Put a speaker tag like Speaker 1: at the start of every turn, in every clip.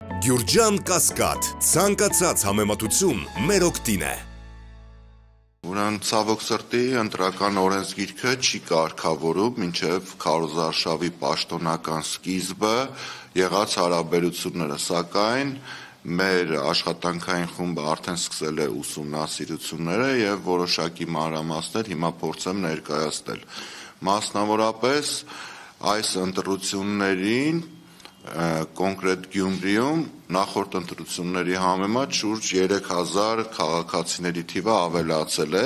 Speaker 1: Գյուրջան Կասկադ, ցանկացած համեմատություն մեր օգտին է։
Speaker 2: Ուրեմն ցավոք սրտի ընտրական օրենսգիրքը չի կարգավորում մինչև քարոզարշավի պաշտոնական սկիզբը եղած հարաբերությունները, սակայն մեր աշխատանքային խումբը արդեն սկսել է ուսումնասիրությունները եւ որոշակի մանրամասներ հիմա փորձեմ ներկայացնել։ Մասնավորապես այս ընտրություններին կոնկրետ Գյումրիում նախորդ ընտրությունների համեմատ շուրջ 3000 քաղաքացիների թիվը ավելացել է։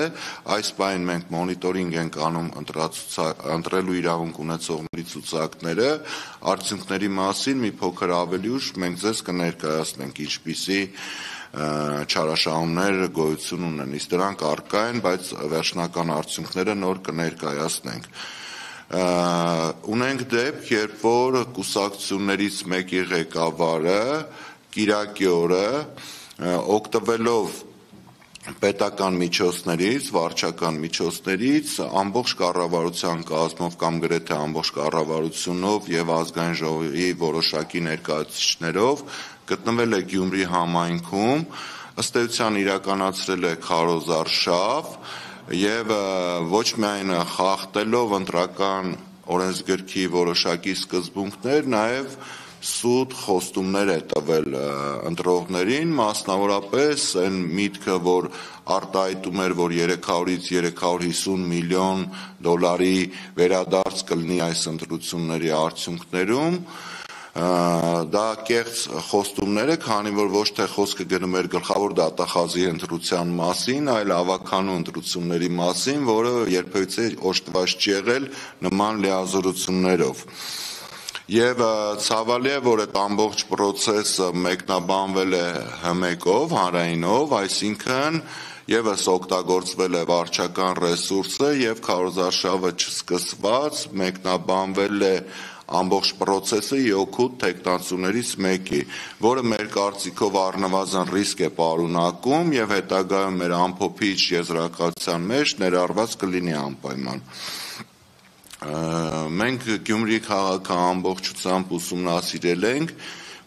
Speaker 2: Այս պահին մենք մոնիտորինգ ենք անում ընտրելու իրավունք ունեցողների ցուցակները, արդյունքների մասին մի փոքր ավելի ուշ մենք ձեզ կներկայացնենք ինչպիսի չարաշահումներ գոյություն ունեն, իսկ դրանք առկա են, բայց վերջնական արդյունքները նոր կներկայացնենք։ Ունենք դեպք, երբ որ կուսակցություններից մեկի ղեկավարը կիրակի օրը օգտվելով պետական միջոցներից, վարչական միջոցներից ամբողջ կառավարության կազմով կամ գրեթե ամբողջ կառավարությունով եւ ազգային ժողովի որոշակի ներկայացուցիչներով գտնվել է Գյումրի համայնքում, ըստ էության իրականացրել է քարոզարշավ եւ ոչ միայն խախտելով ընտրական օրենսգրքի որոշակի սկզբունքներ, նաեւ սուտ խոստումներ է տվել ընտրողներին, մասնավորապես այն միտքը, որ արտահայտում էր, որ 300-ից 350 միլիոն դոլարի վերադարձ կլինի այս ընտրությունների արդյունքներում, դա կեղծ խոստումներ է, քանի որ ոչ թե խոսքը գնում էր գլխավոր դատախազի ընտրության մասին, այլ ավականու ընտրությունների մասին, որը երբևիցե օժտված չի եղել նման լիազորություններով։ Եվ ցավալի է, որ այդ ամբողջ process-ը մեկնաբանվել է ՀՄԵԿ-ով, հանրայինով, այսինքն եւս օգտագործվել է վարչական ռեսուրսը եւ քարոզարշավը չսկսված մեկնաբանվել է ամբողջ process-ը իօքուտ թեկնածուներից մեկի, որը մեր կարծիքով առնվազն ռիսկ է պարունակում եւ հետագայում մեր ամփոփիչ եզրակացության մեջ ներառված կլինի անպայման։ Մենք Գյումրի քաղաքը ամբողջությամբ ուսումնասիրել ենք,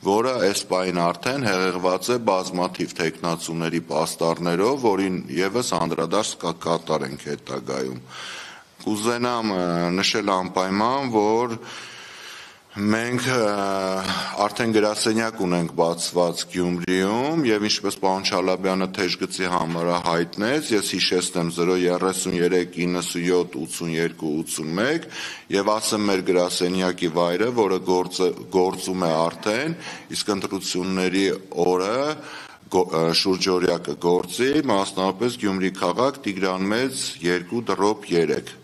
Speaker 2: որը այս պահին արդեն հեղեղված է բազմաթիվ թեկնածուների պաստառներով, որին եւս անդրադարձ կկատարենք հետագայում։ Կուզենամ նշել անպայման, որ մենք արդեն գրասենյակ ունենք բացված Գյումրիում եւ ինչպես պարոն Չալաբյանը թեժգծի համար հայտնեց, ես հիշեցնեմ 033 97 82 81 եւ ասեմ մեր գրասենյակի վայրը, որը գործում է արդեն, իսկ ընտրությունների օրը շուրջօրյա կգործի, մասնավորապես Գյումրի քաղաք Տիգրան Մեծ 2/3